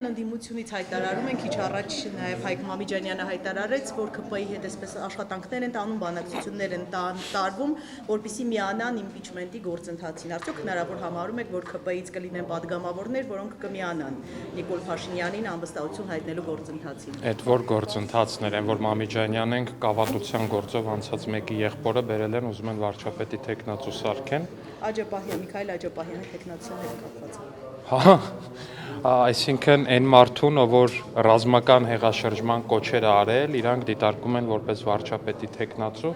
Ընդդիմությունից հայտարարում են քիչ առաջ նաև Հայկ Մամիջանյանը հայտարարեց, որ ԿՊ-ի հետ այսպես աշխատանքներ են տանում, բանակցություններ են տարվում, որպեսզի միանան իմպիչմենտի գործընթացին։ Արդյոք հնարավոր համարում եք, որ ԿՊ-ից կլինեն падգամավորներ, որոնք կմիանան Նիկոլ Փաշինյանին անվստահություն հայտնելու գործընթացին։ Այդ որ գործընթացներ են, որ Մամիջանյանեն կավատության գործով անցած մեկի եղբորը բերել են, ուզում են վարչապետի թեկնածու սարքեն։ Միքայել Աջապահյանի թեկնածության հետ կապված։ Հա, այսինքն այն մարդուն, որ ռազմական հեղաշրջման կոչեր արել, իրանք դիտարկում են որպես վարչապետի թեկնածու,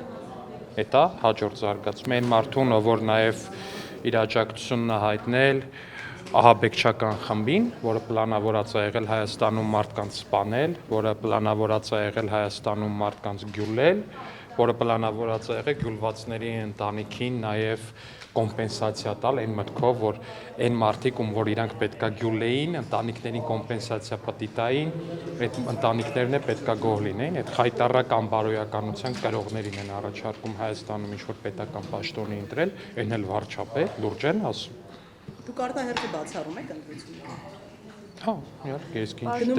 դա հաջորդ զարգացում է այն մարդուն, որ նաև իր աջակցությունն է հայտնել ահաբեկչական խմբին, որը պլանավորած է եղել Հայաստանում մարդկանց սպանել, որը պլանավորած է եղել Հայաստանում մարդկանց գյուլել, որը պլանավորած է եղել գյուլվածների ընտանիքին նաև կոմպենսացիա տալ այն մտքով, որ այն մարդիկ, որ իրանք պետքա գյուլեին, ընտանիքներին կոմպենսացիա պետք տային, այդ ընտանիքներն է պետքա գոհ լինեին, այդ խայտառական բարոյականության կրողներին են առաջարկում Հայաստանում ինչ-որ պետական պաշտոնի ընտրել, այն էլ վարչապետ, լուրջ են ասում։ Դուք արտահերթը բացառում եք ընտրությունները։ Հա, իհարկե, իսկ ինչ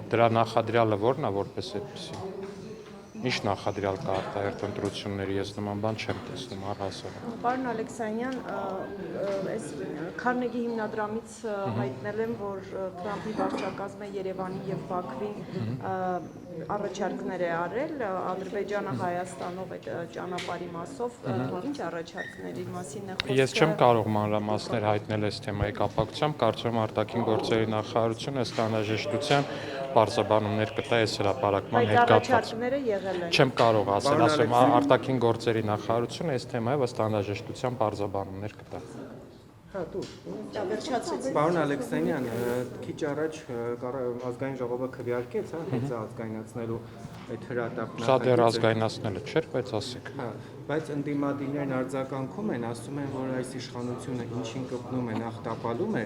դրա նախադրյալը ո՞րն է որպես այդպեսի։ Ինչ նախադրյալ կա արտահերթ ընտրությունների, ես նման բան չեմ տեսնում առհասարակ։ Պարոն Ալեքսանյան, այս Քարնեգի հիմնադրամից հայտնել եմ, որ Թրամփի վարչակազմը Երևանի եւ Բաքվի առաջարկներ է արել Ադրբեջանը Հայաստանով այդ ճանապարհի մասով, ինչ առաջարկների մասին է խոսքը։ Ես չեմ կարող մանրամասներ հայտնել այս թեմայի կապակցությամբ, կարծում եմ արտաքին գործերի նախարարությունը ըստ անհրաժեշտության բարձրաբանումներ կտա այս հրապարակման հետ կապված։ Առաջարկները եղել են։ Չեմ կարող ասել, ասում արտաքին գործերի նախարարությունը այս թեմայով ըստ անհրաժեշտության բարձրաբանումներ կտա։ Պարոն Ալեքսանյան, քիչ առաջ ազգային ժողովը քվեարկեց, հենց ազգայնացնելու այդ հրատապ Սա դեռ ազգայնացնելը չէր, բայց ասեք։ Բայց ընդդիմադիրներն արձագանքում են, ասում են, որ այս իշխանությունը ինչին կպնում է, նախ տապալում է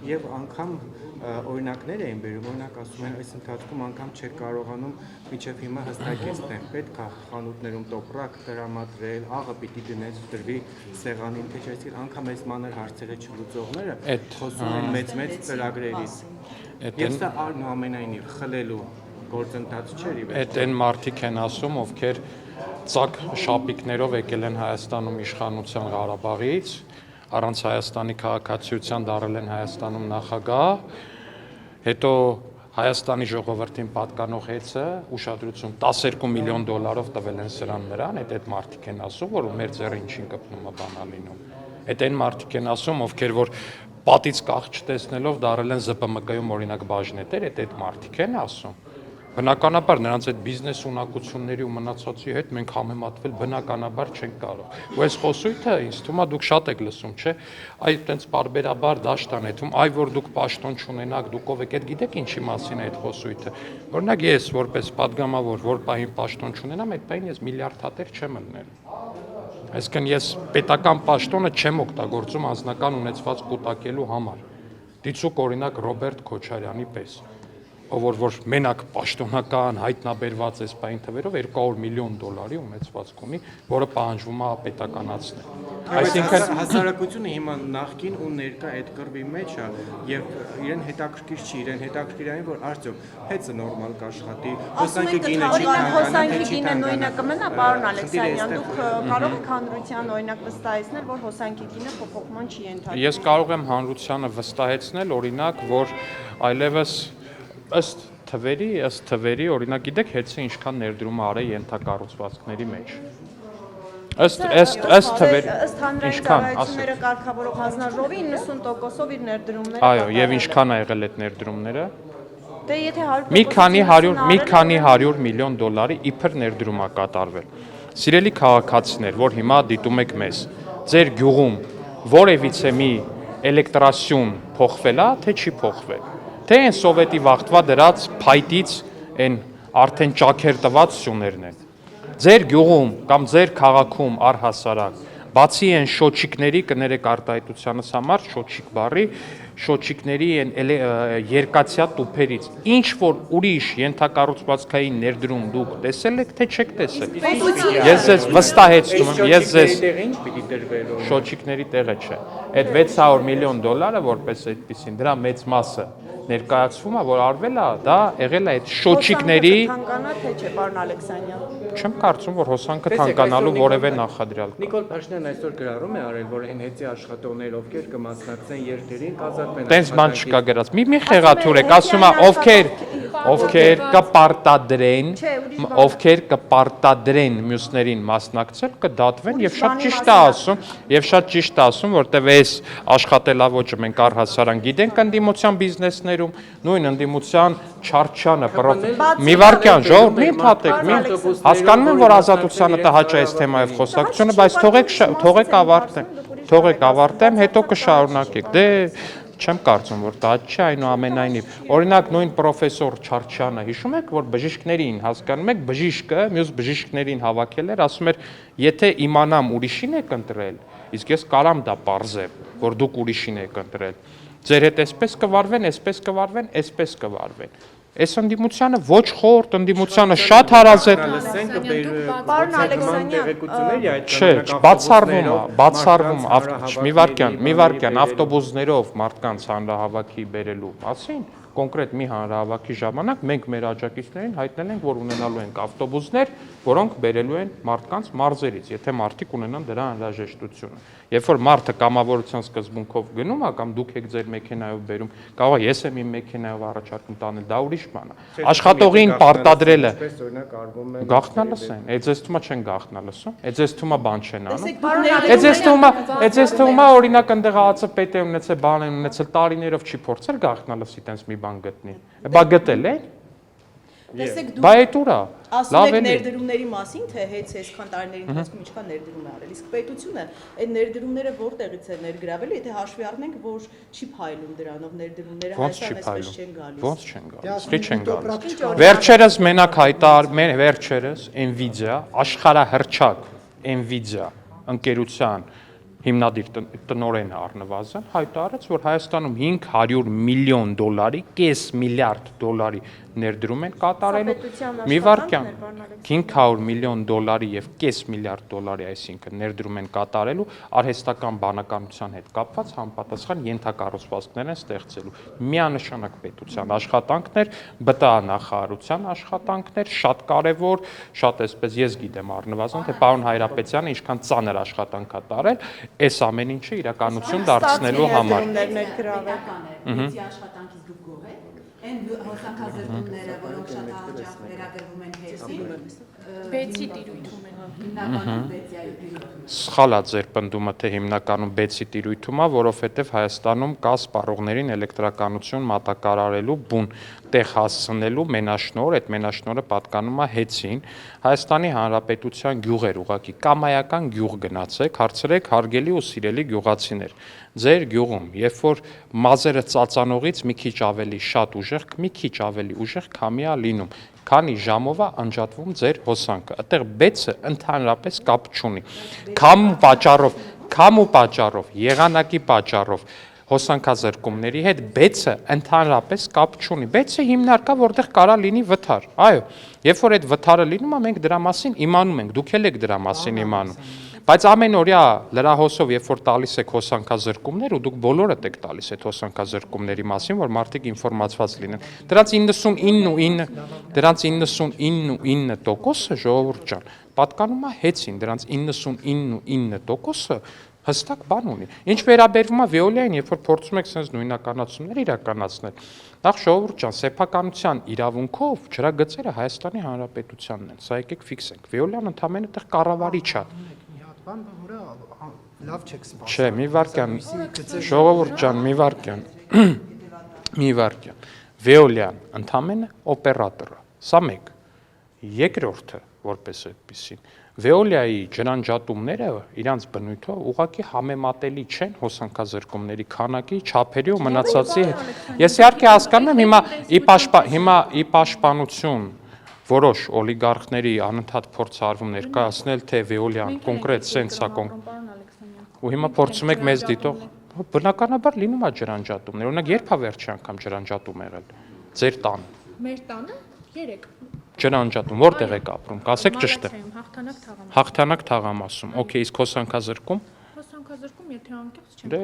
եւ անգամ օրինակներ էին բերում, օրինակ ասում են, այս ընթացքում անգամ չեք կարողանում միջև հիմա հստակեցնել, պետք է խանութներում տոպրակ տրամադրել, աղը պիտի դրվի սեղանին, թե չէ, անգամ այս մանր հարցերը չլուծողները խոսում են մեծ ծրագրերից։ Եվ սա այնուամենայնիվ խլելու գործընթաց չէր ի վերջ։ Այդ այն մարդիկ են ասում, ովքեր ծակ շապիկներով եկել են Հայաստանում իշխանության Ղարաբաղից, առանց Հայաստանի քաղաքացիության դարել են Հայաստանում նախագահ, հետո Հայաստանի ժողովրդին պատկանող հեծը ուշադրություն 12 միլիոն դոլարով տվել են սրան նրան, այդ մարդիկ են ասում, որ մեր ձեռը ինչին կպնում է բանա լինում։ Այդ այն մարդիկ են ասում, ովքեր որ պատից կախ չտեսնելով դարել են ԶՊՄԿ-ում օրինակ բաժնետեր, այդ մարդիկ են ասում։ Բնականաբար նրանց այդ բիզնես ունակությունների ու մնացածի հետ մենք համեմատվել բնականաբար չենք կարող։ Ու այս խոսույթը ինձ թվում է դուք շատ եք լսում, չէ՞։ Այդ տենց բարբերաբար դաշտ անեթում, այ որ դուք պաշտոն չունենաք, դուք ով եք, այդ գիտեք ինչի մասին է այդ խոսույթը։ Օրինակ ես որպես падգամավոր, որ պահին պաշտոն չունենամ, այդ պահին ես միլիարդ հատեր չեմ ելնել։ Այսինքն ես պետական պաշտոնը չեմ օգտագործում անձնական ունեցված կուտակելու համար։ Դիցուկ օրինակ Ռոբերտ Քոչարյանի պես, որ մենակ պաշտոնական հայտնաբերված այս պահին թվերով 200 միլիոն դոլարի ունեցվածք ունի, որը պահանջվում է պետականացնել։ Այսինքն հասարակությունը հիմա նախկին ու ներկա այդ կռվի մեջ է եւ իրեն հետաքրքիր չի, իրեն հետաքրքիր այն որ արդյոք հեծը նորմալ կաշխատի, հոսանքի գինը չի թանկանա, հոսանքի գինը նույնը կմնա, պարոն Ալեքսանյան, դուք կարող եք հանրության օրինակ վստահեցնել, որ հոսանքի գինը փոփոխման չի ենթարկվում։ Ես կարող եմ հանրությանը վստահեցնել, օրինակ, որ այլևս ըստ թվերի, օրինակ գիտեք հեծը ինչքան ներդրում արել ենթակառուցվածքների մեջ։ Ըստ թվերի ինչքան ծառայությունները կարգավորող հանձնաժողովի 90%-ով իր ներդրումները։ Այո, եւ ինչքան ա եղել այդ ներդրումները։ Դե եթե 100% մի քանի 100 միլիոն դոլարի իբր ներդրում ա կատարվել։ Սիրելի քաղաքացիներ, որ հիմա դիտում եք մեզ, ձեր գյուղում որևիցե մի էլեկտրասյուն փոխվել ա, թե չի փոխվել։ Թե այն սովետի վաղտվա դրած փայտից այն արդեն ճաքեր տված սյուներն են։ Ձեր գյուղում կամ ձեր քաղաքում առհասարակ բացի այն շոչիկների կներեք արտահայտությանս համար շոչիկ բառի, շոչիկների այն երկաթյա տուփերից ինչ որ ուրիշ ենթակառուցվածքային ներդրում դուք տեսել եք թե չեք տեսել։ Ես ձեզ վստահեցնում եմ, ես ձեզ ինչ պիտի դրվելով շոչիկների տեղը չէ։ Այդ 600 միլիոն դոլարը որպես այդպեսին դրա մեծ մասը ներկայացվում է, որ արվել է, դա եղել է այդ շոչիկների, Թանկանա թե չէ, պարոն Ալեքսանյան։ չեմ կարծում, որ հոսանքը թանկանալու որևէ նախադրյալ կա։ Նիկոլ Փաշինյանն այսօր գրառում է արել, որ այն հետի աշխատողներ, ովքեր կմասնակցեն երթերին, կազատվեն։ Տենց բան չկա գրած։ Մի խեղաթյուրեք, ասում է ովքեր կպարտադրեն, ովքեր կպարտադրեն մյուսներին մասնակցել, կդատվեն եւ շատ ճիշտ է ասում, որտեվ այս աշխատելավոճը մենք առհասարակ գիտենք ընդդիմության բիզնեսներում, նույն ընդդիմության Չարչյանը, մի վարքյան, ժողովուրդ, մի փաթեք, հասկանում եմ, որ ազատությանը տհաճ է այս թեմայով խոսակցությունը, բայց թողեք ավարտեմ, հետո կշարունակեք։ Դե չեմ կարծում, որ դա չի, այնուամենայնիվ։ Օրինակ նույն պրոֆեսոր Չարչյանը, հիշում եք, որ բժիշկներին, հասկանում եք, բժիշկը մյուս բժիշկներին հավաքել էր, ասում էր, եթե իմանամ ուրիշին եք ընտրել, իսկ ես կարամ դա պարզեմ, որ դուք ուրիշին եք ընտրել։ Ձեր հետ այսպես կվարվեն։ Այս ընդդիմությանը ոչ խորտ, ընդդիմությանը շատ հարազատ։ Պարոն Ալեքսանյան, Չէ, բացառվում, մի վարքյան ավտոբուսներով մարդկանց հանրահավաքի բերելու մասին, կոնկրետ մի հանրահավաքի ժամանակ մենք մեր աջակիցներին հայտնել ենք, որ ունենալու ենք ավտոբուսներ, որոնք բերելու են մարդկանց մարզերից, եթե մարդիկ ունենան դրա անհրաժեշտությունը։ Երբ որ մարդը կամավորության սկզբունքով գնում է կամ դուք եք ձեր մեքենայով բերում, կարող է ես եմ իմ մեքենայով առաջարկում տանել, դա ուրիշ բան է։ Աշխատողին պարտադրելը գաղտնալս են, այդ ձեզ թվում է չեն գաղտնալսում, այդ ձեզ թվում է բան չեն անում։ Այդ ձեզ թվում է օրինակ ընդեղ ԱԱՑ պետ է ունեցել, բան են ունեցել, տարիներով չի փորձել գաղտնալսի տենց մի բան գտնի։ Բա գտել է։ Տեսեք դուք Բա այդ ուրա։ ասում եք ներդրումների մասին, թե հեծ այսքան տարիների ընթացքում ինչքան ներդրում է արել։ Իսկ պետությունը այդ ներդրումները որտեղից է ներգրավելու, եթե հաշվի առնենք, որ չի փայլում դրանով ներդրումները Հայաստան այսպես չեն գալիս։ Ոնց չեն գալիս։ Վերջերս մենակ վերջերս Nvidia, աշխարհահռչակ Nvidia ընկերության հիմնադիր տնօրենը առնվազն հայտարարեց, որ Հայաստանում 500 միլիոն դոլարի, կես միլիարդ դոլարի ներդրում են կատարելու։ Մի վարքյան 500 միլիոն դոլարի եւ կես միլիարդ դոլարի, այսինքն ներդրում են կատարելու արհեստական բանականության հետ կապված համապատասխան ենթակառուցվածքներ են ստեղծելու։ Միանշանակ պետության աշխատանքներ, ԲՏԱ նախարարության աշխատանքներ, շատ կարևոր, շատ այսպես ես գիտեմ առնվազն, թե պարոն Հայրապետյանը ինչքան ծանր աշխատանք է տարել այս ամեն ինչը իրականություն դարձնելու համար։ Աշխատանքից դուք գոհ եք։ Այն հոսանքազրկումները, որոնք շատ հաճախ վերագրվում են հերթին, բեցի տիրույթում են, հիմնականում բեցիայի տիրույթում։ Սխալ է ձեր պնդումը, թե հիմնականում բեցի տիրույթում է, որովհետև Հայաստանում կա սպառողներին էլեկտրականություն մատակարարելու բուն տեղ հասցնելու մենաշնորհ, այդ մենաշնորհը պատկանում է հեծին։ Հայաստանի Հանրապետության գյուղեր ուղղակի կամայական գյուղ գնացեք, հարցրեք հարգելի ու սիրելի գյուղացիներ։ Ձեր գյուղում, երբ որ մազերը ծածանողից մի քիչ ավելի ուժեղ քամի է լինում, քանի ժամով է անջատվում ձեր հոսանքը։ Այդտեղ բեցը ընդհանրապես կապ չունի։ Քամու պատճառով, եղանակի պատճառով հոսանքազրկումների հետ բեցը ընդհանրապես կապ չունի։ Բեցը հիմնարկա, որտեղ կարա լինի վթար։ Այո, երբ որ այդ վթարը լինում է, մենք դրա մասին իմանում ենք, դուք էլ եք դրա մասին իմանում։ Բայց ամենօրյա լրահոսով, երբ որ տալիս եք հոսանքազրկումներ, ու դուք բոլորդ եք տալիս այդ հոսանքազրկումների մասին, որ մարդիկ ինֆորմացված լինեն։ Դրանց 99.9%-ը ժողովուրդ ջան, պատկանում է հեծին, դրանց 99.9%-ը հստակ բան ունի։ Ինչ վերաբերվում է Veolia-ին, երբ որ փորձում եք sense նույնականացումներ իրականացնել, նախ ժողովուրդ ջան, սեփականության իրավունքով ջրագծերը Հայաստանի Հանրապետությանն են։ Սա եկեք ֆիքսենք։ Veolia-ն ընդհանրապես այդտեղ կառավարիչ է։ Բան, որը լավ չեք սպասում։ Չէ, մի վարքյան, ժողովուրդ ջան, մի վարքյան։ Veolia-ն ընդհանրապես օպերատոր է։ Սա մեկ։ Երկրորդը, որպես այդպեսին, Veolia-ի ջրանջատումները իրանց բնույթով ուղղակի համեմատելի չեն հոսանքազրկումների քանակի, չափերի ու մնացածի հետ։ Ես իհարկե հասկանում եմ հիմա ի պաշտպանություն որոշ օլիգարխների անընդհատ փորձ արվում ներկայացնել, թե Veolia-ն կոնկրետ սենց է ու հիմա փորձում եք մեզ դիտող, բնականաբար լինում է ջրանջատումներ, օրինակ երբ է վերջի անգամ ջրանջատում եղել ձեր տանը։ Մեր տանը 3 ջրանջատում, որտեղ եք ապրում, կասեք ճշտը։ Հաղթանակ թաղամասում։ Հաղթանակ թաղամասում, օքեյ, իսկ հոսանքազրկում։ Հոսանքազրկում եթե անկեղծ չեմ Դե,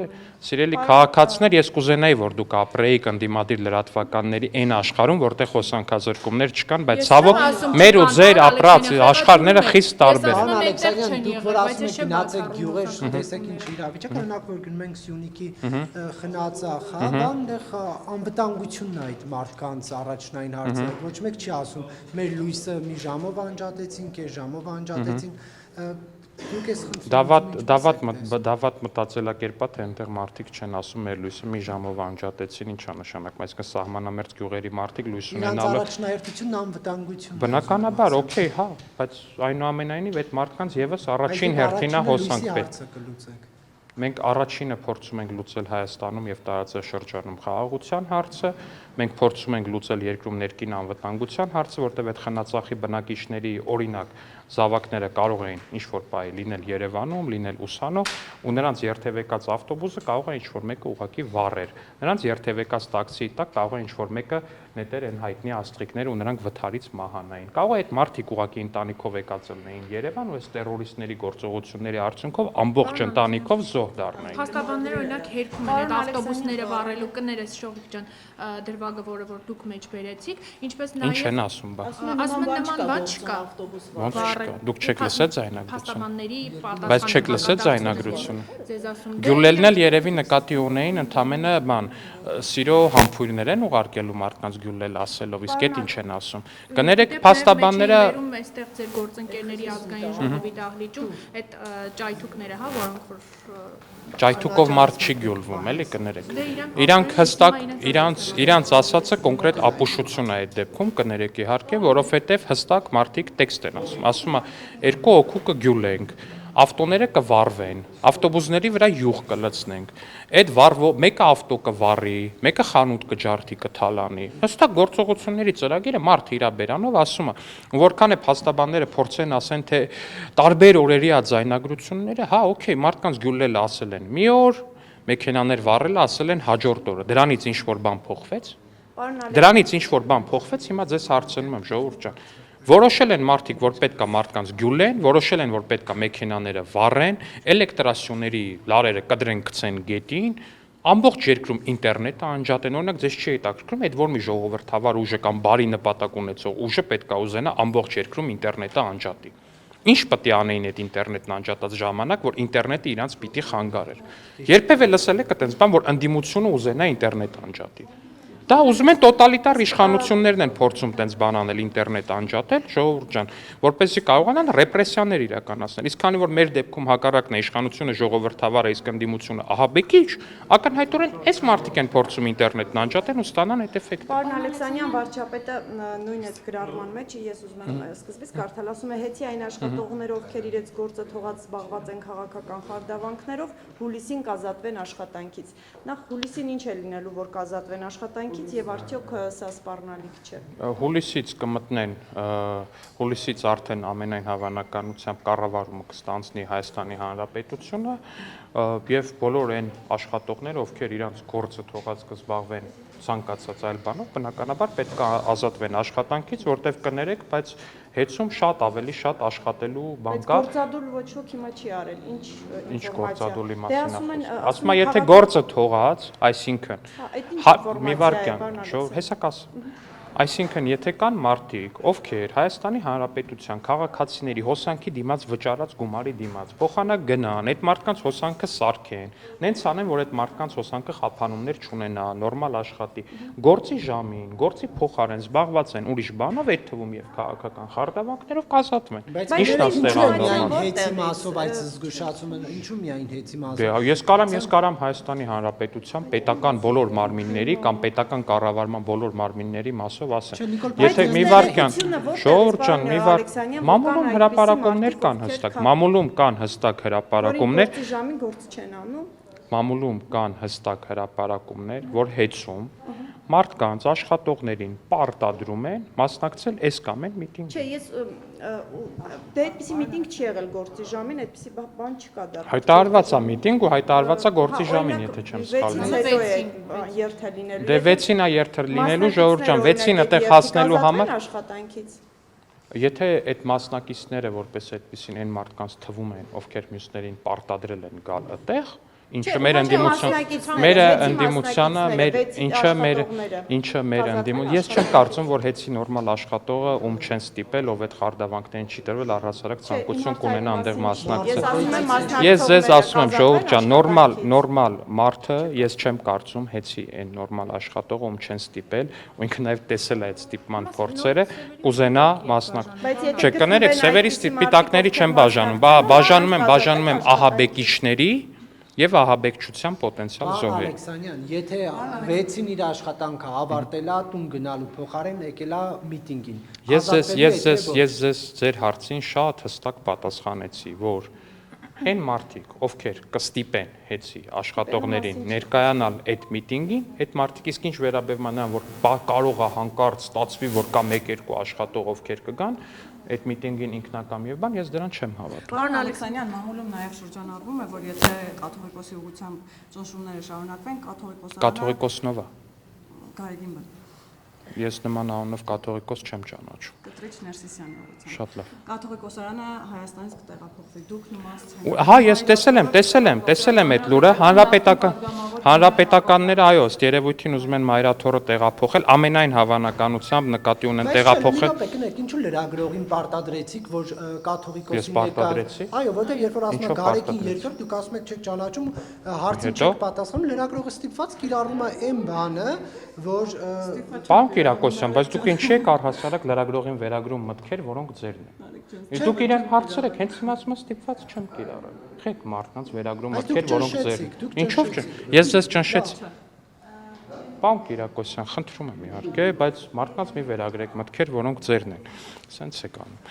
սիրելի քաղաքացիներ, ես կուզենայի, որ դուք ապրեիք ընդդիմադիր լրատվականների այն աշխարհում, որտեղ հոսանքազրկումներ չկան, բայց ցավոք մեր ու ձեր ապրած աշխարհները խիստ տարբեր են։ Պարոն Ալեքսանյան, դուք որ ասում եք գնացեք գյուղեր, տեսեք ինչ իրավիճակ, օրինակ որ գնում ենք Սյունիքի խնածախ, հա, դա այնտեղ անվտանգությունն է այդ մարդկանց առաջնային հարցը։ Ոչ մեկ չի ասում, մեր լույսը մի ժամով անջատեցին, կես ժամով անջատեցին։ Դուք ես Դավատ մտածելակերպ է, թե այնտեղ մարդիկ չեն ասում մեր լույսը մի ժամով անջատեցին, ինչա նշանակում, այսինքն սահմանամերձ գյուղերի մարդիկ լույս իրանց ունենալը առաջնահերթությունն անվտանգությունն է։ Բնականաբար, օքեյ, հա, բայց այնուամենայնիվ այդ մարդկանց եւս առաջին հերթին է հոսանք պետք։ Մենք առաջինը փորձում ենք լուծել Հայաստանում եւ տարածաշրջանում խաղաղության հարցը, մենք փորձում ենք լուծել երկրում ներքին անվտանգության հարցը, որտեղ այդ խնածախի բնակիչների օրինակ զավակները կարող էին ինչ-որ բայ լինել Երևանում, լինել Ուսանով, ու նրանց երթևեկած ավտոբուսը կարող է ինչ-որ մեկը ուղղակի վառեր։ Նրանց երթևեկած տաքսիի տակ կարող է ինչ-որ մեկը նետեր այն հայտնի աստղիկները ու նրանք վթարից մահանային։ Կարող է այդ մարդիկ ուղղակի ընտանիքով եկած լինեին Երևան ու այս տերորիստների գործողությունների արդյունքով ամբողջ ընտանիքով զոհ դառնային։ Փաստաբանները օրինակ հերքում են այդ ավտոբուսները վառելու կներես Շողիկ ջան դրվագը, որ դուք մեջ բերեցիք, ինչպես նաև Ինչ են ասում, բա։ ասում են նման բան չկա։ Ոնց չկա։ Դուք չեք լսել ձայնագրությունը։ Փաստաբանների Բայց չեք լսել ձայնագրությունը։ Ձեզ ասում Գյուլելն էլ երևի նկատի ունեին ընդամենը բան սիրո համբույրներ են ուղարկելու մարդկանց գյուլել ասելով, իսկ այդ ինչ են ասում։ Կներեք փաստաբանները այստեղ ձեր գործընկերների ազգային ժողովի դահլիճում այդ ճայթուկները, հա, որոնք որ ճայթուկով մարդ չի գյուլվում, էլի կներեք։ Իրանք հստակ իրանց ասածը կոնկրետ ապուշություն է այդ դեպքում, կներեք իհարկե, որովհետև հստակ մարդիկ տեքստ են ասում։ Ասում է երկու հոգու կգյուլենք, ավտոները կվառվեն, ավտոբուսների վրա յուղ կլցնենք։ Այդ մեկը ավտո կվառի, մեկը խանութ կջարդի, կթալանի։ Հստակ գործողությունների ծրագիրը մարդ իր բերանով ասում է, որքան է փաստաբանները փորձեն ասեն, թե տարբեր օրերի է ձայնագրությունները, հա, օքեյ, մարդկանց գյուլելը ասել են մի օր, մեքենաներ վառելը ասել են հաջորդ օրը։ Դրանից ինչ որ բան փոխվեց։ Դրանից ինչ որ բան փոխվեց, հիմա ձեզ հարցնում եմ, ժողովուրդ ջան։ Որոշել են մարդիկ, որ պետք է մարդկանց գյուլեն, որոշել են, որ պետք է մեքենաները վառեն, էլեկտրասյուների լարերը կդրեն գցեն գետին, ամբողջ երկրում ինտերնետը անջատեն, օրինակ ձեզ չի հետաքրքրում, այդ որ մի ժողովրդավար ուժը կամ բարի նպատակ ունեցող ուժը պետք է ուզենա ամբողջ երկրում ինտերնետը անջատի։ Ինչ պետք է անեին այդ ինտերնետն անջատած ժամանակ, որ ինտերնետը իրանց պիտի խանգարեր։ Երբևէ լսել եք այդպես բան, որ ընդդիմությունը ուզենա ինտերնետ անջատի։ Դա ուզում են տոտալիտար իշխանություններն են փորձում տենց բան անել, ինտերնետ անջատել, ժողովուրդ ջան, որպեսզի կարողանան ռեպրեսիաներ իրականացնել։ Իսկ քանի որ մեր դեպքում հակառակն է իշխանությունը ժողովրդավարը, իսկ ընդդիմությունը ահաբեկիչ, ակնհայտորեն այս մարդիկ են փորձում ինտերնետն անջատեն ու ստանան այդ էֆեկտը։ Պարոն Ալեքսանյան, վարչապետը նույն այդ գրառման մեջ ես ուզում եմ սկզբից կարդալ, ասում է հետի այն աշխատողներ, ովքեր իրենց գործը թողած զբաղված են քաղաքական խարդավանքներով, հուլիսին կազատվեն աշխատանքից։ Նախ հուլիսին ինչ է լինելու, որ կազատվեն աշխատանքից եւ արդյոք սա սպառնալիք չէ։ Հուլիսից կմտնեն, հուլիսից արդեն ամենայն հավանականությամբ կառավարումը կստանցնի Հայաստանի Հանրապետությունը եւ բոլոր այն աշխատողները, ովքեր իրանց գործը թողած կզբաղվեն ցանկացած այլ բանով, բնականաբար պետք է ազատվեն աշխատանքից, որտեվ կներեք, բայց հեծում շատ ավելի շատ աշխատելու բան կա։ Բայց գործադուլ ոչ ոք հիմա չի արել, ինչ գործադուլի ինֆորմացիա։ մասին ասում է, եթե գործը թողած, այսինքն մի վարքյան, հեսակաս Այսինքն, եթե կան մարդիկ, ովքեր Հայաստանի Հանրապետության քաղաքացիների հոսանքի դիմաց վճարած գումարի դիմաց փոխանակ գնան, այդ մարդկանց հոսանքը սարքեն, նենց անեն, որ այդ մարդկանց հոսանքը խափանումներ չունենա, նորմալ աշխատի, գործի ժամին, գործի փոխարեն զբաղված են ուրիշ բանով, այդ թվում եւ քաղաքական խարդավանքներով կազատվեն։ Ինչու միայն հեծի մասով այդ զգուշացումը, ինչու միայն հեծի մասով։ Ես կարամ Հայաստանի Հանրապետության պետական բոլոր մարմինների կամ պետական կառավարման բոլոր մարմինների մասով ասեմ։ Եթե մի վարքյան, ժողովուրդ ջան, մի վարքյան, մամուլում հրապարակումներ կան հստակ, մամուլում կան հստակ հրապարակումներ, Գործի ժամին գործ չեն անում։ մամուլում կան հստակ հրապարակումներ, որ հեծում մարդկանց աշխատողներին պարտադրում են մասնակցել այս կամ այն միտինգին։ Չէ, ես դե այդպիսի միտինգ չի եղել գործի ժամին, այդպիսի բան չկա դա։ Հայտարարված է միտինգ ու հայտարարված է գործի ժամին, եթե չեմ սխալվում։ Դե 6-ին է երթը լինելու, ժողովուրդ ջան, 6-ին այդտեղ հասնելու համար աշխատանքից։ Եթե այդ մասնակիցները որպես այդպեսին այն մարդկանց թվում են, ովքեր մյուսներին պարտադրել են գալ այդտեղ, ինչը մեր ընդդիմությանը, ինչը մեր ընդդիմություն, ես չեմ կարծում, որ հեծի նորմալ աշխատողը ում չեն ստիպել, ով այդ խարդավանքներին չի տրվել, առհասարակ ցանկություն կունենա այնտեղ մասնակցել։ Ես ձեզ ասում եմ, ժողովուրդ ջան, նորմալ մարդը, ես չեմ կարծում հեծի այն նորմալ աշխատողը ում չեն ստիպել, ու ինքը նաև տեսել է այդ ստիպման փորձերը, կուզենա մասնակցել։ Չէ, կներեք, սևերի ստիպիտակների չեմ բաժանում, բաժանում եմ ահաբեկիչների եւ ահաբեկչության պոտենցիալ զոհերի։ Ալեքսանյան, եթե վեցին իր աշխատանքը ավարտելա, տուն գնալու փոխարեն եկելա միտինգին։ Ես ձեզ ձեր հարցին շատ հստակ պատասխանեցի, որ այն մարդիկ, ովքեր կստիպեն հեծի աշխատողներին ներկայանալ այդ միտինգին, այդ մարդիկ իսկ ինչ վերաբերում է նրան, որ կարող է հանկարծ ստացվի, որ կա 1-2 աշխատող, ովքեր կգան, այդ միտինգին ինքնակամ եւ բան, ես դրան չեմ հավատում։ Պարոն Ալեքսանյան, մամուլում նաև շրջանառվում է, որ եթե կաթողիկոսի ուղղությամբ ճնշումները շարունակվեն, կաթողիկոսնովա Գարեգին բան։ Ես նման անունով կաթողիկոս չեմ ճանաչում։ Կտրիչ Ներսիսյանի ուղղությամբ։ Շատ լավ։ Կաթողիկոսարանը Հայաստանից կտեղափոխվի։ Դուք նմանց Հա, ես տեսել եմ այդ լուրը, հանրապետականները, այո, ըստ երևույթին ուզում են Մայրաթորը տեղափոխել, ամենայն հավանականությամբ նկատի ունեն տեղափոխել։ Բայց ինչու լրագրողին պարտադրեցիք, որ կաթողիկոսի Ես պարտադրեցի։ Այո, որտեղ երբ որ ասում են Գարեգին երկրորդ, դուք ասում եք չեք ճանաչում, հարցին չեք պատասխանում, լրագրողը ստիպված կիրառվում է այն բանը, որ Պարոն Կիրակոսյան, բայց դուք ինչի եք առհասարակ լրագրողին վերագրում մտքեր, որոնք ձերն են։ Դուք իրեն հարցրեք, հենց հիմա ասում ստիպված չեմ կիրառել։ Եղեք մարդկանց վերագրում մտքեր, որոնք ձերն են։ Ինչով՞ չէ։ Ես ձեզ ճնշեցի։ Պարոն Կիրակոսյան, խնդրում եմ իհարկե, բայց մարդկանց մի վերագրեք մտքեր, որոնք ձերն են։ Սենց եք անում։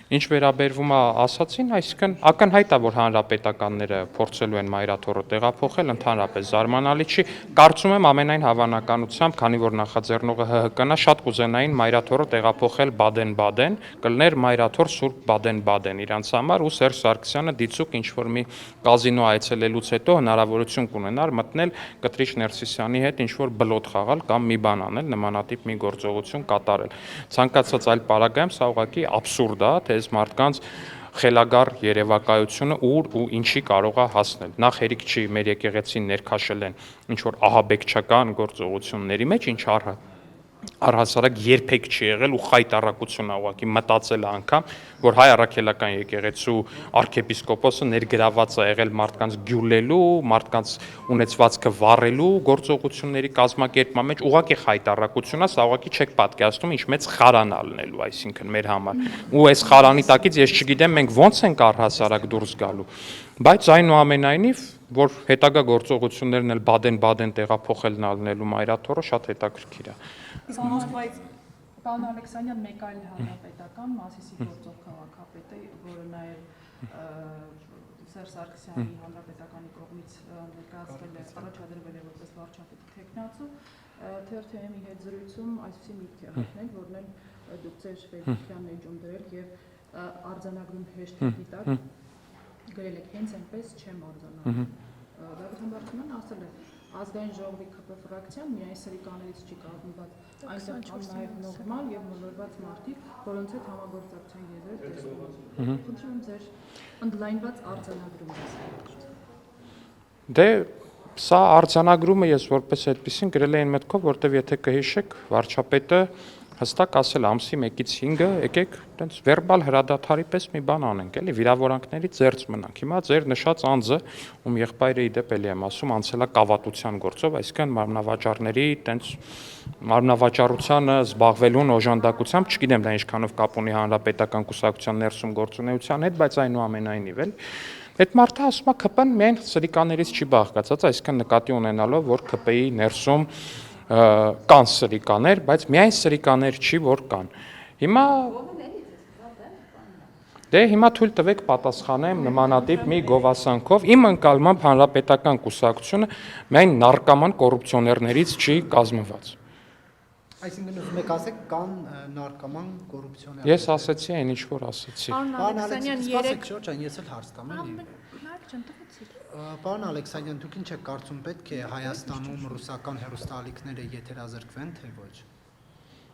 Ինչ վերաբերվում է ասացին, այսինքն ակնհայտ է, որ հանրապետականները փորձելու են Մայրաթորը տեղափոխել, ընդհանրապես զարմանալի չի։ Կարծում եմ ամենայն հավանականությամբ, քանի որ նախաձեռնողը ՀՀԿ-ն է, շատ կուզենային Մայրաթորը տեղափոխել Բադեն-Բադեն, կլներ Մայրաթոր Սուրբ Բադեն-Բադեն իրանց համար, ու Սերժ Սարգսյանը դիցուկ ինչ որ մի կազինո այցելելուց հետո հնարավորություն կունենար մտնել Կտրիչ Ներսիսյանի հետ ինչ որ բլոտ խաղալ կամ մի բան անել, նմանատիպ մի գործողություն կատարել։ Ցանկացած այլ պարագայում սա ուղղակի աբսուրդ է, թե այս մարդկանց խելագար երևակայությունը ուր ու ինչի կարող է հասնել։ Նախ հերիք չի մեր եկեղեցին ներքաշել են ինչ որ ահաբեկչական գործողությունների մեջ, ինչ առհասարակ երբեք չի եղել ու խայտառակություն է ուղղակի մտածել անգամ, որ հայ առաքելական եկեղեցու arczepiskopos-ը ներգրաված է եղել մարդկանց գյուլելու, մարդկանց ունեցվածքը վառելու գործողությունների կազմակերպման մեջ, ուղղակի խայտառակություն է, սա ուղղակի չեք պատկերացնում ինչ մեծ խարան ալնելու, այսինքն մեր համար։ Ու այս խարանի տակից ես չգիտեմ մենք ոնց ենք առհասարակ դուրս գալու։ Բայց այնուամենայնիվ, որ հետագա գործողություններն էլ Բադեն-Բադեն տեղափոխելն ալնելու Մայրաթորը շատ հետաքրքիր է։ Պարոն Ալեքսանյան, մեկ այլ հանրապետական Մասիսի գործող քաղաքապետ է, որը նաև Սերժ Սարգսյանի հանրապետականի կողմից ներկայացվել է, առաջադրվել է որպես վարչապետի թեկնածու, TRT-ի հետ զրույցում այսպիսի միտք է հայտնել, որն էլ դուք ձեր Facebook-յան էջում դրել եւ արձանագրում հեշթեգի տակ գրել եք հենց այնպես չեմ արձանագրում։ Դավիթ Համբարձումյանը ասել է ազգային ժողովի ԿՊ ֆրակցիան միայն սրիկաներից չի կազմված, այնտեղ կան նաև նորմալ եւ մոլորված մարդիկ, որոնց հետ համագործակցության եզրեր տեսնում են։ Խնդրում եմ ձեր ընդլայնված արձանագրումը։ Դե սա արձանագրումը ես որպես այդպեսին գրել էին մտքով, որտեվ եթե կհիշեք, վարչապետը հստակ ասել ամսի 1-ից 5-ը եկեք այտենց վերբալ հրադադարի պես մի բան անենք, էլի վիրավորանքներից զերծ մնանք։ Հիմա ձեր նշած անձը, ում եղբայրը իդեպ էլի եմ ասում, անցել է կավատության գործով, այսինքն մարմնավաճառների այտենց մարմնավաճառությանը զբաղվելուն օժանդակությամբ, չգիտեմ դա ինչքանով կապ ունի հանրապետական կուսակցության ներսում գործունեության հետ, բայց այնուամենայնիվ էլ այդ մարդը ասում է ԿՊ-ն միայն սրիկաներից չի բաղկացած, այսինքն նկատի ունենալով, որ ԿՊ-ի ներսում կան սրիկաներ, բայց միայն սրիկաներ չի, որ կան։ Հիմա թույլ տվեք պատասխանեմ նմանատիպ մի գովասանքով, իմ ընկալմամբ հանրապետական կուսակցությունը միայն նարկոման կոռուպցիոներներից չի կազմված։ Այսինքն ուզում եք ասեք կան նարկոման կոռուպցիոներ։ Ես ասեցի այն ինչ որ ասեցի։ Պարոն Ալեքսանյան, Շորջան, ես էլ հարց տամ էլի։ Պարոն Ալեքսանյան, դուք ինչ եք կարծում, պետք է Հայաստանում ռուսական հեռուստաալիքները եթերազրկվեն, թե ոչ։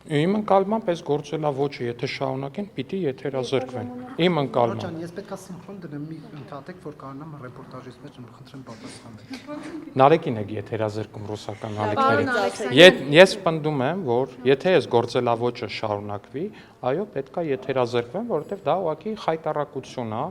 Իմ ընկալմամբ այս գործելավոճը եթե շարունակեն, պիտի եթերազրկվեն։ Իմ ընկալմամբ։ Ջան, ես պետքա սինխրոն դնեմ մի ընդհատեք, որ կարողանամ ռեպորտաժից մեջ խնդրեմ պատասխանել։ Նարեկին եք եթերազրկում ռուսական ալիքների։ Ես պնդում եմ, որ եթե այս գործելավոճը շարունակվի, այո, պետքա եթերազրկվեն, որովհետև դա ուղղակի խայտարակություն է,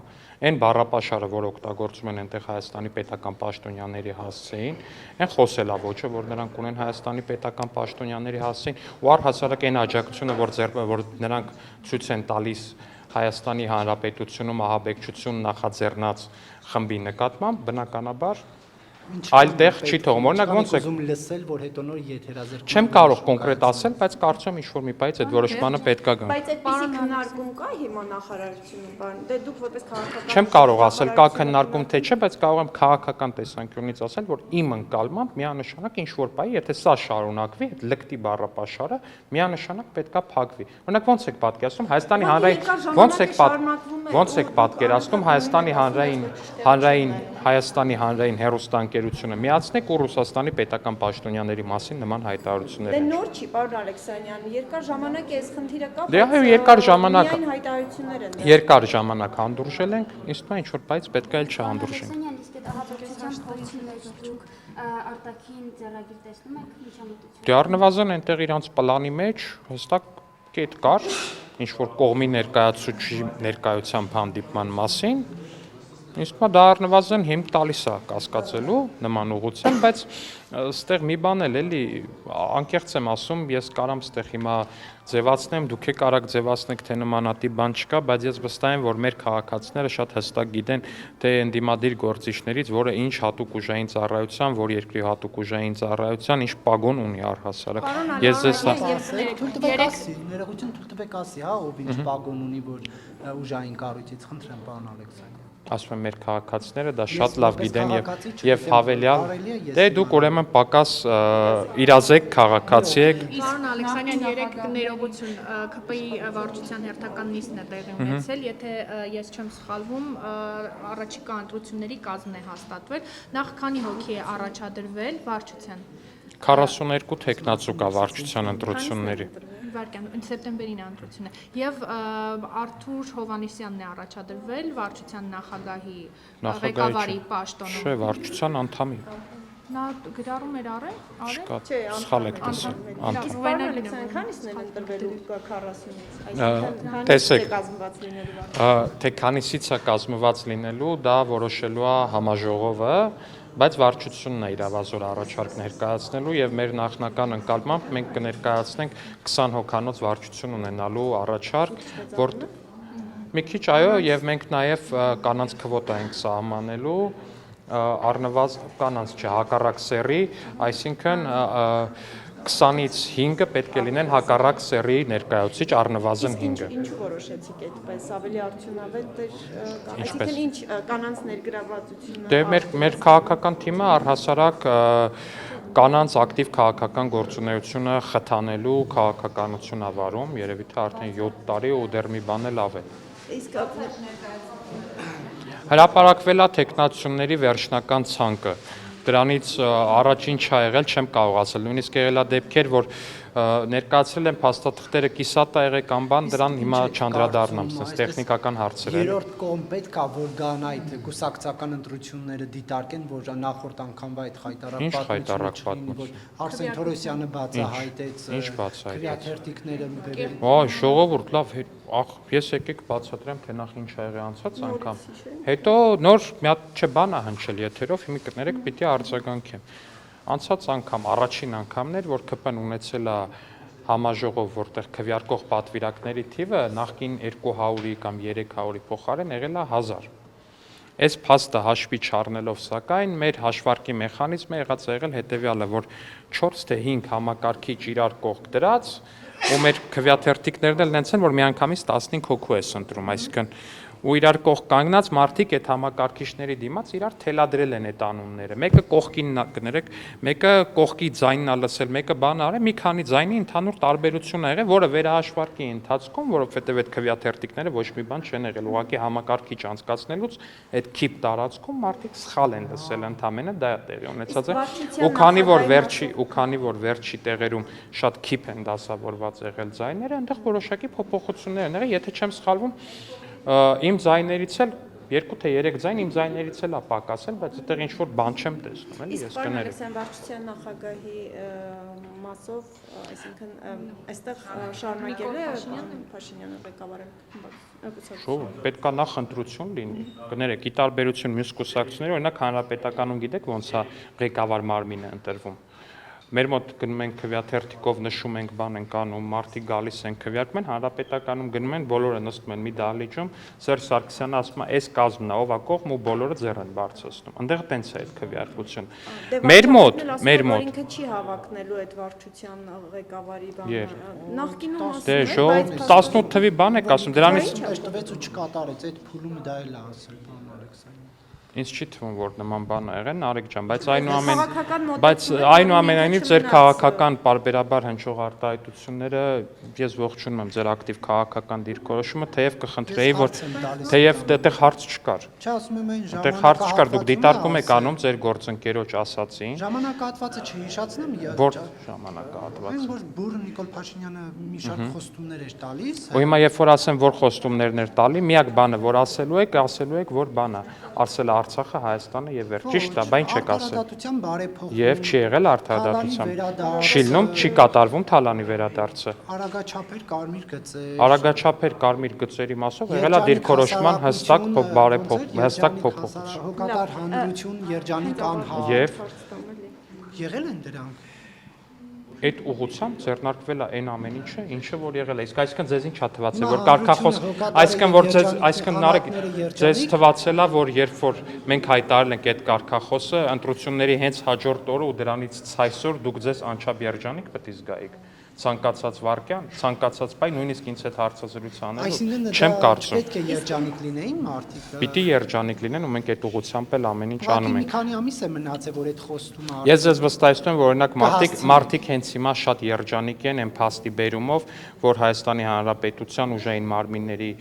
այն բառապաշարը, որ օգտագործում են այնտեղ Հայաստանի պետական պաշտոնյաների հասցեին, այն խոսելավոճը, որ նրանք ունեն Հայաստանի պետական պաշտոնյաների հասցեին, ու առհասարակ այն աջակցությունը, որ նրանք ցույց են տալիս Հայաստանի Հանրապետությունում ահաբեկչություն նախաձեռնած խմբի նկատմամբ, բնականաբար այլ տեղ չի թողում։ Օրինակ ոնց է ուզում լսել, որ հետո նոր եթերազրկում։ Չեմ կարող կոնկրետ ասել, բայց կարծում եմ ինչ-որ մի բայից այդ որոշմանը պետքա գան։ Բայց այդպիսի քննարկում կա հիմա նախարարությունում, բան, դե դուք որպես քաղաքական Չեմ կարող ասել կա քննարկում թե չէ, բայց կարող եմ քաղաքական տեսանկյունից ասել, որ իմ ընկալմամբ միանշանակ ինչ-որ բայ, եթե սա շարունակվի, այդ լկտի բառապաշարը միանշանակ պետքա փակվի։ Օրինակ ոնց եք պատկերացնում Հայաստանի հանրային հեռուստաընկերությունը միացնեք ու Ռուսաստանի պետական պաշտոնյաների մասին նման հայտարարություններ։ Դե նոր չի, պարոն Ալեքսանյան, երկար ժամանակ է այս խնդիրը կա։ Դե այո, երկար ժամանակ։ Միայն հայտարարություններ են։ Երկար ժամանակ հանդուրժել ենք, իսկ նա ինչ-որ բայց պետք է էլ չհանդուրժենք։ Իսկ այդ ահաբեկչության փոխությունները դուք արտաքին ձեռագիր տեսնում եք միջամտություն։ Դե առնվազն այնտեղ իրանց պլանի մեջ հստակ կետ կար, ինչ-որ կողմի ներկայացուցիչի ներկայությամբ հանդիպման մասին, իսկ դա առնվազն հիմք տալիս է կասկածելու նման ուղղությամբ, բայց այստեղ մի բան էլ էլի անկեղծ եմ ասում, ես կարամ այստեղ հիմա ձևացնեմ, դուք եք արագ ձևացնեք, թե նմանատիպ բան չկա, բայց ես վստահ եմ, որ մեր քաղաքացիները շատ հստակ գիտեն, թե ընդդիմադիր գործիչներից, որը ինչ հատուկ ուժային ծառայության, որ երկրի հատուկ ուժային ծառայության, ինչ պագոն ունի առհասարակ։ Ես ձեզ ներողություն թույլ տվեք ասի, հա, ով ինչ պագոն ունի, որ ուժային կառույցից, խնդրեմ, պարոն Ալեքսանյան։ Ասում եմ մեր քաղաքացիները դա շատ լավ գիտեն եւ հավելյալ դե դուք ուրեմն պակաս իրազեկ քաղաքացի եք։ Պարոն Ալեքսանյան, երեք ներողություն ԿՊ-ի վարչության հերթական նիստն է տեղի ունեցել, եթե ես չեմ սխալվում, առաջիկա ընտրությունների կազմն է հաստատվել, նախ քանի հոգի է առաջադրվել վարչության։ 42 տեխնացու կա վարչության ընտրությունների։ Վարկյան, սեպտեմբերին է ընտրությունը։ Եվ Արթուր Հովհաննիսյանն է առաջադրվել վարչության նախագահի ղեկավարի պաշտոնում։ Չէ, վարչության անդամի։ Նա գրառում էր արել։ Չէ, սխալ եք տեսել։ Իսկ պարոն Ալեքսանյան, քանիսն են ընտրվելու 40-ից, այսինքն տեսեք, կազմված լինելու։ թե քանիսից է կազմված լինելու, դա որոշելու է համաժողովը, բայց վարչությունն է իրավազոր առաջարկ ներկայացնելու եւ մեր նախնական ընկալմամբ մենք կներկայացնենք 20 հոգանոց վարչություն ունենալու առաջարկ, որ մի քիչ այո եւ մենք նաեւ կանանց քվոտա ենք սահմանելու առնվազն կանանց չէ հակառակ սեռի, այսինքն 20-ից 5-ը պետք է լինեն հակառակ սեռի ներկայացուցիչ առնվազն 5-ը։ Ինչու որոշեցիք այդպես, ավելի արդյունավետ էր, այսինքն ինչ կանանց ներգրավվածությունը։ Դե մեր քաղաքական թիմը առհասարակ կանանց ակտիվ քաղաքական գործունեությունը խթանելու քաղաքականություն ավարում, երևի թե արդեն 7 տարի ու դեռ մի բան էլ ավել։ Իսկ Հրապարակվել է տեխնացությունների վերջնական ցանկը։ Դրանից առաջին չի եղել, չեմ կարող ասել, նույնիսկ եղել է դեպքեր, որ ներկայացրել են փաստաթղթերը կիսատ ա եղել կամ բան, դրան հիմա չանդրադառնամ, sense տեխնիկական հարցեր են։ Երրորդ կողմ պետք է որ գան այդ կուսակցական ընտրությունները դիտարկեն, որ նախորդ անգամվա այդ խայտարակ պատմությունը, որ Արսեն Թորոսյանը բացահայտեց, քրեաթերթիկները բերել։ Այ ժողովուրդ, լավ, ես եկեք բացատրեմ, թե նախ ինչ ա եղել անցած անգամ։ Հետո նոր մի հատ չէ բան ա հնչել եթերով, հիմա կներեք պիտի արձագանքեմ։ Անցած անգամ առաջին անգամն էր, որ ԿՊ-ն ունեցել է համաժողով, որտեղ քվեարկող պատվիրակների թիվը նախկին 200-ի կամ 300-ի փոխարեն եղել է 1000։ Այս փաստը հաշվի չառնելով սակայն մեր հաշվարկի մեխանիզմը եղել հետևյալը, որ 4 թե 5 համակարգիչ իրար կողք դրած ու մեր քվեաթերթիկներն էլ նենց են, որ միանգամից 15 հոգու է ընտրում, այսինքն ու իրար կողք կանգնած մարդիկ այդ համակարգիչների դիմաց իրար թելադրել են այդ անունները։ Մեկը կողքին կներեք, մեկը կողքի ձայնն ա լսել, մեկը բան արել, մի քանի ձայնի ընդհանուր տարբերություն ա եղել, որը վերահաշվարկի ընթացքում, որովհետև այդ քվեաթերթիկները ոչ մի բան չեն եղել, ուղղակի համակարգիչ անցկացնելուց այդ քիպ տարածքում մարդիկ սխալ են լսել ընդամենը դա է տեղի ունեցած է։ Ու քանի որ վերջի տեղերում շատ քիպ են դասավորված եղել ձայները, այնտեղ որոշակի փոփոխություններ են եղել, եթե չեմ սխալվում, իմ ձայներից էլ 2 թե 3 ձայն իմ ձայներից էլ է պակասել, բայց այդտեղ ինչ որ բան չեմ տեսնում, էլի ես Պարոն կներեմ։ Ալեքսյան Վարչության նախագահի մասով, այսինքն այստեղ շարունակել է Փաշինյանը ղեկավարել։ Շո, պետքա նախ ընտրություն լինի։ Կներեք, ի տարբերություն մյուս կուսակցությունների, օրինակ Հանրապետականում գիտեք ոնց է ղեկավար մարմինը ընտրվում։ Մեր մոտ գնում ենք քվեաթերթիկով նշում ենք բան ենք անում, մարդիկ գալիս են քվեարկում են, Հանրապետականում գնում են, բոլորը նստում են մի դահլիճում, Սերժ Սարգսյանը ասում է, այս կազմն է, ով է կողմ ու բոլորը ձեռ են բարձրացնում։ Այնտեղ տենց է այդ քվեարկությունը։ Մեր մոտ ինքը չի հավակնելու այդ վարչության ղեկավարի բանը։ Նախկինում Դե ասում շո 18 թվի բան եք ասում, դրանից Տվեց ու չկատարեց այդ փուլում դա էլ է ասել պարոն Ալեքսյան։ Ինձ չի թվում, որ նման բան ա եղել, Նարեկ ջան, բայց այնուամենայնիվ ձեր քաղաքական պարբերաբար հնչող արտահայտությունները ես ողջունում եմ ձեր ակտիվ քաղաքական դիրքորոշումը, թեև կխնդրեի, որ թեև այդտեղ հարց չկար։ Չէ, ասում եմ այն Այդտեղ հարց չկար, դուք դիտարկում եք անում ձեր գործընկերոջ ասացին։ Ժամանակահատվածը չհիշացնեմ, Որ ժամանակահատված։ այն որ բուր Նիկոլ Փաշինյանը մի շարք խոստումներ էր տալիս։ Ու հիմա երբ որ ասեմ, որ խոստումներն էր տալի, միակ բանը, որ ասելու եք, որ բան է, ասել Արցախը, Հայաստանը եւ վերջ։ Ճիշտ է, բայց չեք ասել։ Արդարադատության բարեփոխում։ Եվ չի եղել արդարադատության։ Շիլնում չի կատարվում Թալանի վերադարձը։ Արագաչափեր կարմիր գծեր։ Արագաչափեր կարմիր գծերի մասով եղել է դիրքորոշման հստակ փոփոխություն։ Հոգատար հանրություն, երջանիկ անհատ։ Եվ եղել են դրանք։ այդ ուղղությամբ ձեռնարկվել է այն ամեն ինչը որ եղել է։ Իսկ այսինքն ձեզ ինչ է թվացել, որ կարգախոս, այսինքն Նարեկ ձեզ թվացել է, որ երբ որ մենք հայտարարել ենք այդ կարգախոսը, ընտրությունների հենց հաջորդ օրը ու դրանից ցայսօր դուք ձեզ անչափ երջանիկ պետք է զգայիք։ Ցանկացած վարքյան, ցանկացած բայ, նույնիսկ ինձ հետ հարցազրույց անելու չեմ կարծում։ Պետք է երջանիկ լինեին մարդիկ։ Պիտի երջանիկ լինեն ու մենք այդ ուղղությամբ էլ ամեն ինչ անում ենք։ Մի քանի ամիս է մնացել, որ այդ խոստումը։ Ես ձեզ վստահեցնում եմ, որ օրինակ մարդիկ հենց հիմա շատ երջանիկ են այն փաստի բերումով, որ Հայաստանի Հանրապետության ուժային մարմինների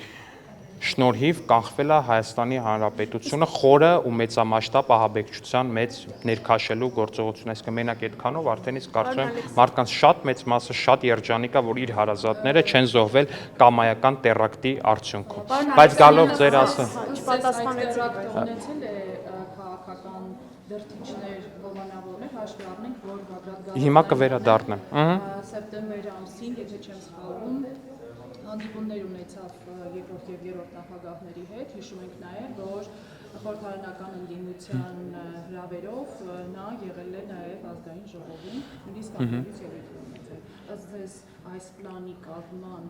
շնորհիվ կանխվել է Հայաստանի Հանրապետությունը խորը ու մեծամասշտաբ ահաբեկչության մեծ ներքաշելու գործողություն, այսինքն մենակ այդքանով արդեն իսկ կարծում եմ մարդկանց շատ մեծ մասը շատ երջանիկ է, որ իր հարազատները չեն զոհվել կամայական տերակտի արդյունքում։ Բայց գալով ձեր ասը ունեցել է քաղաքական դրդիչներ, հովանավորներ, հաշվի առնենք, որ Բագրատ հիմա կվերադառնեմ։ Սեպտեմբեր ամսին, եթե չեմ սխալվում, հանդիպումներ ունեցավ երկրորդ եւ երրորդ նախագահների հետ, հիշում ենք նաեւ, որ խորհրդարանական ընդդիմության հրավերով նա եղել է նաեւ ազգային ժողովում, նույնիսկ ամենից ելույթ ունեցել։ Ըստ ձեզ այս պլանի կազմման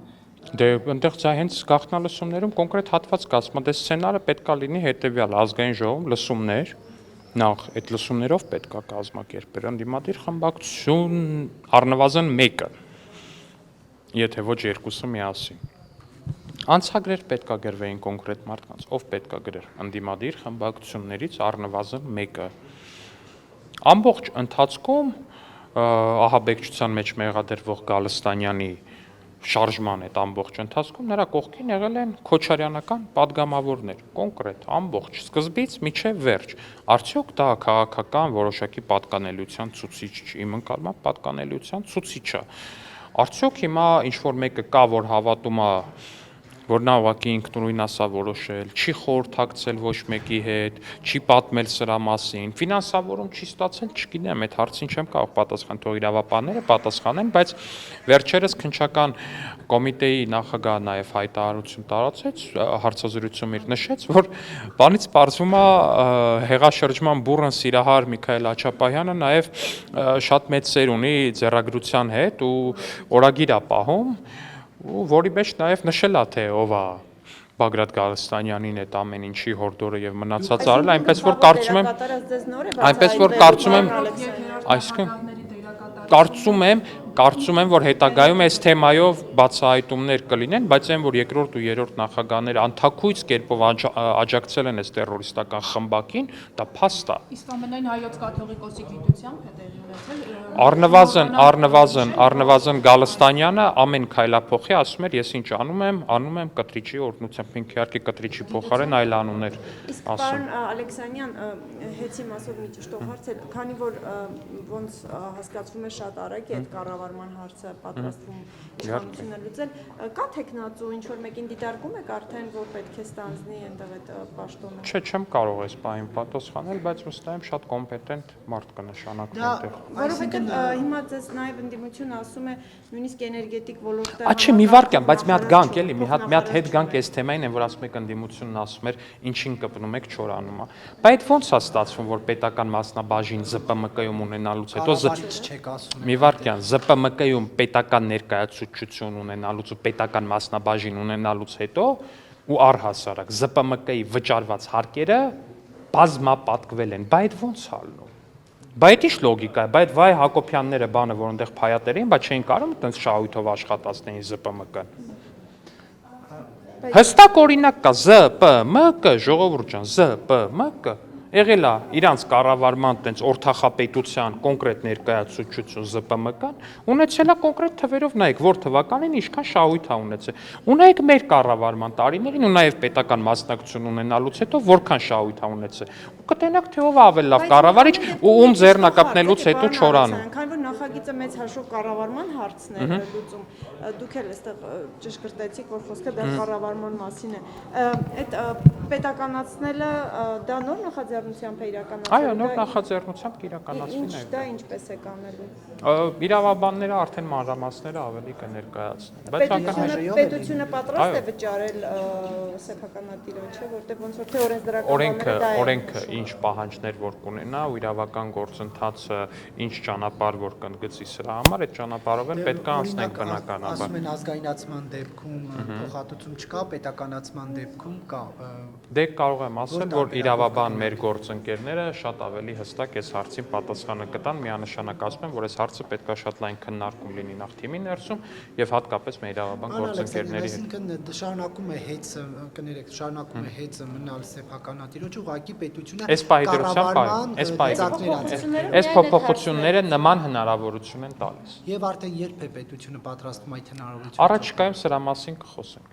Դե այնտեղ ցա հենց գաղտնալսումներում կոնկրետ հատված կազմա, դե սցենարը պետքա լինի հետեւյալ ազգային ժողովում լսումներ, նախ այդ լսումներով պետքա կազմակերպել ընդդիմադիր խմբակցություն առնվազն մեկը, եթե ոչ երկուսը միասին։ Անցագրեր պետքա գրվեին կոնկրետ մարդկանց, ով պետքա գրեր ընդդիմադիր խմբակցություններից առնվազն մեկը։ Ամբողջ ընթացքում ահաբեկչության մեջ մեղադրվող Գալստանյանի շարժման այդ ամբողջ ընթացքում նրա կողքին եղել են քոչարյանական падգամավորներ, կոնկրետ ամբողջ սկզբից մինչև վերջ։ Արդյոք դա քաղաքական որոշակի պատկանելիության ցուցիչ չի, իմ ընկալմամբ պատկանելիության ցուցիչ է։ Արդյոք հիմա ինչ որ մեկը կա, որ հավատում է, որ նա ուղղակի ինքնուրույն ասա որոշել, չի խորհրդակցել ոչ մեկի հետ, չի պատմել սրա մասին, ֆինանսավորում չի ստացել, չգիտեմ, այդ հարցին չեմ կարող պատասխանել, թող իրավապահները պատասխանեն, բայց վերջերս քննչական կոմիտեի նախագահը նաև հայտարարություն տարածեց, հարցազրույցում իր նշեց, որ բանից պարզվում է հեղաշրջման բուռն սիրահար Միքայել Աչապահյանը նաև շատ մեծ սեր ունի ձեռագրության հետ ու օրագիր է պահում ու որի մեջ նաև նշել է թե ով է Բագրատ Գալստանյանին այդ ամեն ինչի հորդորը եւ մնացած արել, այնպես որ կարծում եմ, այսինքն կարծում եմ Կարծում եմ, որ հետագայում այս թեմայով բացահայտումներ կլինեն, բայց այն, որ երկրորդ ու երրորդ նախագահները անթաքույց կերպով աջակցել են այս տերորիստական խմբակին, դա փաստ է։ Իսկ ամենայն հայոց կաթողիկոսի գիտությամբ է տեղի ունեցել։ Առնվազն Գալստանյանը ամեն քայլափոխի ասում էր, ես ինչ անում եմ կտրիչի օրհնությամբ, ինքը իհարկե կտրիչի փոխարեն այլ անուններ Իսկ ասում։ պարոն Ալեքսանյան, հեցի մասով մի ճշտող հարց է, քանի որ ոնց հասկացվում է շատ արագ է այդ կառավարման հարցը պատրաստվում իշխանությունը լուծել, կա տեխնացու ինչ որ մեկին դիտարկում եք արդեն, որ պետք է ստանձնի այնտեղ այդ պաշտոնը։ Չէ, չեմ կարող այս բանին պատասխանել, բայց վստահ եմ շատ կոմպետենտ մարդ կնշանակվի այնտեղ։ Որովհետև հիմա ձեզ նաև ընդդիմությունը ասում է նույնիսկ էներգետիկ ոլորտը։ Աչի մի վարքյան, բայց մի հատ գանք էլի, մի հատ հետ գանք այս թեմային են, որ ասում եք ընդդիմությունն ասում էր, ինչին կպնում եք չորանում է։ Բայց այդ ո՞նց է ստացվում, որ պետական մասնաբաժին ԶՊՄԿ-ում ունենալուց հետո մի վարքյան ԶՊՄԿ-ում պետական ներկայացուցչություն ունենալուց ու պետական մասնաբաժին ունենալուց հետո ու առհասարակ ԶՊՄԿ-ի վճարված հարկերը բազմապատկվել են։ Բայց այդ ո՞նց է լինում։ Բայց ի՞նչ լոգիկա է, բայց վայ Հակոբյանները բանը, որ այնտեղ փայատեր էին, բայց չէին կարող այդպես շահույթով աշխատացնեին ԶՊՄԿ-ն։ Հստակ օրինակ կա ԶՊՄԿ, ժողովուրդ ջան, ԶՊՄԿ եղել է իրանց կառավարման տենց օրթախապետության կոնկրետ ներկայացուցչություն ԶՊՄԿ-ն, ունեցել է կոնկրետ թվերով նայեք, որ թվականին ինչքան շահույթ է ունեցել։ Ունայեք մեր կառավարման տարիներին ու նաև պետական մասնակցություն ունենալուց հետո որքան շահույթ է ունեցել։ Ու կտենաք թե ով է ավելի լավ կառավարիչ ու ում ձեռնարկապնելուց հետո չորանում։ Քանի որ նախագիծը մեծ հաշվով կառավարման հարցն է լուծում, դուք էլ այստեղ ճշգրտեցիք, որ խոսքը դեռ կառավարման մասին է։ Այդ պետականացնելը դա նոր նախաձեռնությամբ է իրականացվել։ Այո, նոր նախաձեռնությամբ կիրականացվի նաև։ Դա ինչպես է կանելու։ Իրավաբանները արդեն մանրամասները ավելի կներկայացնեն։ Բայց պետությունը պատրաստ է վճարել սեփականատիրոջը, որտեղ ոնց որ թե օրենսդրական օրենքը ինչ պահանջներ որ կունենա ու իրավական գործընթացը ինչ ճանապարհ որ կընդգծի սրա համար, այդ ճանապարհով էլ պետք է անցնենք բնականաբար։ Ասում են ազգայնացման դեպքում փոխհատուցում չկա, պետականացման դեպքում կա։ Դե կարող եմ ասել, որ իրավաբան մեր գործընկերները շատ ավելի հստակ այս հարցին պատասխանը կտան, միանշանակ ասում են, որ այս հարցը պետք է շատ լայն քննարկում լինի նախ թիմի ներսում եւ հատկապես մեր իրավաբան գործընկերների հետ։ Այսինքն շարունակում է հեծը, կներեք, շարունակում է հեծը մնալ սեփականատիրոջ, ուղղակի պետությունը այս փոփոխությունները նման հնարավորություն են տալիս։ Եվ արդեն երբ է պետությունը պատրաստվում այդ հնարավորությունը։ Առաջիկայում սրա մասին կխոսենք։